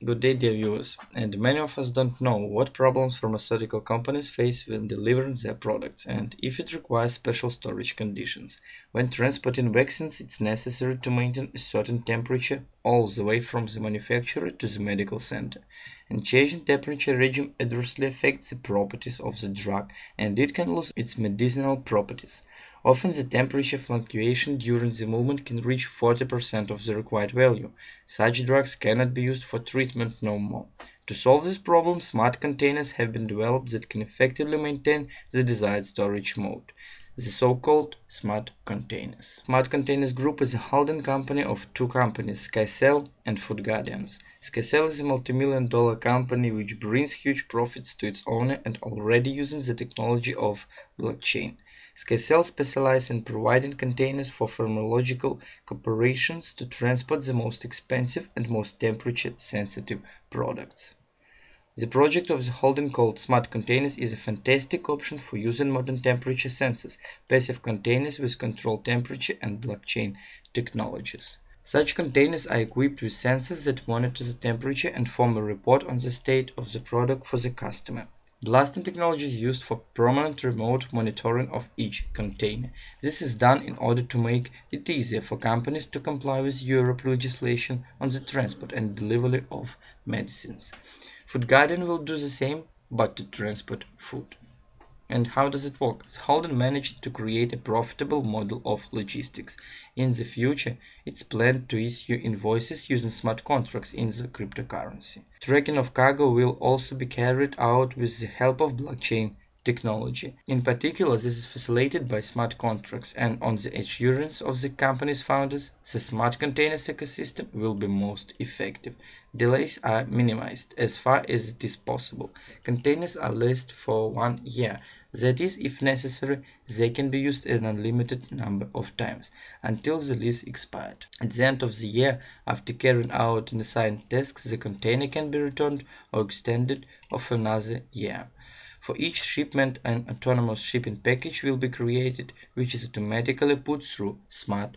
Good day, dear viewers, and many of us don't know what problems pharmaceutical companies face when delivering their products and if it requires special storage conditions. When transporting vaccines, it's necessary to maintain a certain temperature all the way from the manufacturer to the medical center. And changing temperature regime adversely affects the properties of the drug, and it can lose its medicinal properties. Often the temperature fluctuation during the movement can reach 40% of the required value. Such drugs cannot be used for treatment no more. To solve this problem, smart containers have been developed that can effectively maintain the desired storage mode, the so-called smart containers. Smart Containers Group is a holding company of two companies, SkyCell and Food Guardians. SkyCell is a multi-million-dollar company which brings huge profits to its owner and already using the technology of blockchain. SkyCell specializes in providing containers for pharmacological corporations to transport the most expensive and most temperature-sensitive products. The project of the holding called Smart Containers is a fantastic option for using modern temperature sensors, passive containers with controlled temperature and blockchain technologies. Such containers are equipped with sensors that monitor the temperature and form a report on the state of the product for the customer. Blasting technology is used for permanent remote monitoring of each container. This is done in order to make it easier for companies to comply with Europe legislation on the transport and delivery of medicines. Food Guardian will do the same, but to transport food. And how does it work? Holden managed to create a profitable model of logistics. In the future, it's planned to issue invoices using smart contracts in the cryptocurrency. Tracking of cargo will also be carried out with the help of blockchain technology. In particular, this is facilitated by smart contracts, and on the assurance of the company's founders, the smart containers ecosystem will be most effective. Delays are minimized as far as it is possible. Containers are leased for 1 year. That is, if necessary, they can be used an unlimited number of times until the lease expired. At the end of the year, after carrying out an assigned task, the container can be returned or extended for another year. For each shipment, an autonomous shipping package will be created, which is automatically put through smart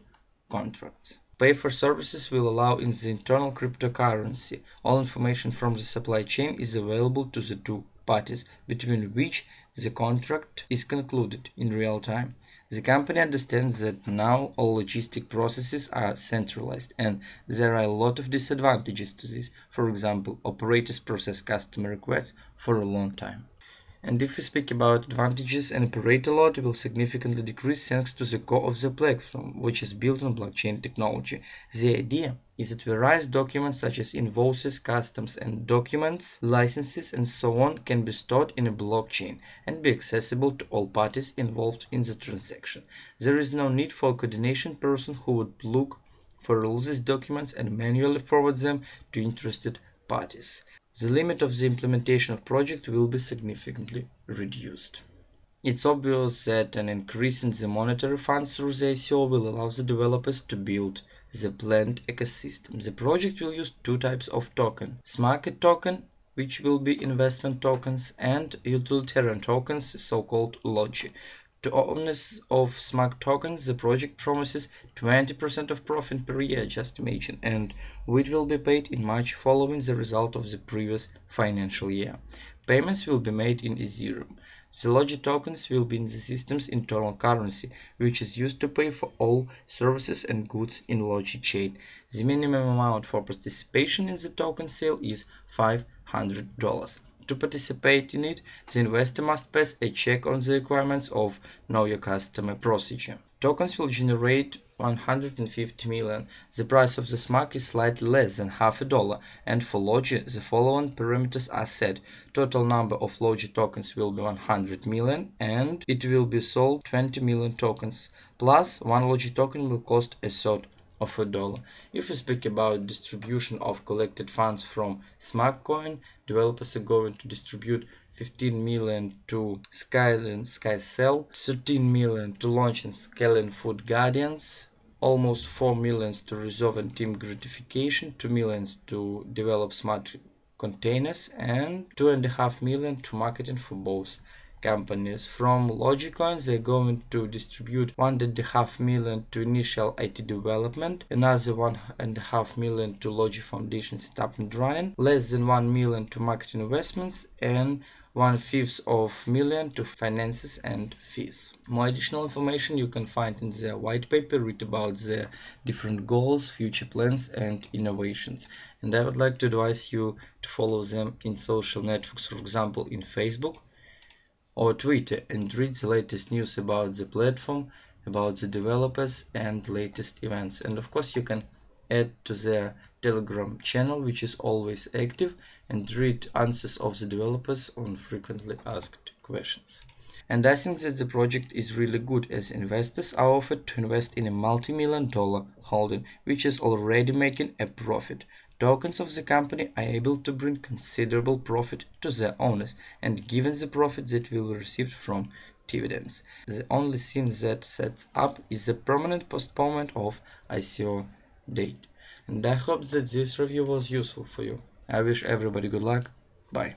contracts. Pay for services will allow in the internal cryptocurrency. All information from the supply chain is available to the two parties between which the contract is concluded in real time. The company understands that now all logistic processes are centralized, and there are a lot of disadvantages to this. For example, operators process customer requests for a long time. And if we speak about advantages, an operator load will significantly decrease thanks to the core of the platform, which is built on blockchain technology. The idea is that various documents such as invoices, customs and documents, licenses and so on can be stored in a blockchain and be accessible to all parties involved in the transaction. There is no need for a coordination person who would look for all these documents and manually forward them to interested parties. The limit of the implementation of project will be significantly reduced. It's obvious that an increase in the monetary funds through the ICO will allow the developers to build the planned ecosystem. The project will use two types of token: market token, which will be investment tokens, and utilitarian tokens, so-called LOGI. To owners of smart tokens, the project promises 20% of profit per year, just imagine, and which will be paid in March following the result of the previous financial year. Payments will be made in Ethereum. The Logi tokens will be in the system's internal currency, which is used to pay for all services and goods in Logi chain. The minimum amount for participation in the token sale is $500. To participate in it, the investor must pass a check on the requirements of Know Your Customer procedure. Tokens will generate 150 million. The price of this mark is slightly less than $0.50, and for Logi, the following parameters are set. Total number of Logi tokens will be 100 million, and it will be sold 20 million tokens. Plus, one Logi token will cost a third of $1. If we speak about distribution of collected funds from SmartCoin, developers are going to distribute 15 million to SkyCell, 13 million to launch and scaling Food Guardians, almost 4 million to reserve and team gratification, 2 million to develop smart containers, and 2.5 million to marketing for both companies. From Logicoin, they're going to distribute 1.5 million to initial IT development, another 1.5 million to Logi Foundation setup and running, less than 1 million to marketing investments, and 1/5 of million to finances and fees. More additional information you can find in the white paper, read about the different goals, future plans and innovations. And I would like to advise you to follow them in social networks, for example in Facebook or Twitter, and read the latest news about the platform, about the developers and latest events. And of course you can add to the Telegram channel, which is always active, and read answers of the developers on frequently asked questions. And I think that the project is really good, as investors are offered to invest in a multi-million-dollar holding which is already making a profit. Tokens of the company are able to bring considerable profit to their owners, and given the profit that will be received from dividends, the only thing that sets up is the permanent postponement of ICO date. And I hope that this review was useful for you. I wish everybody good luck. Bye.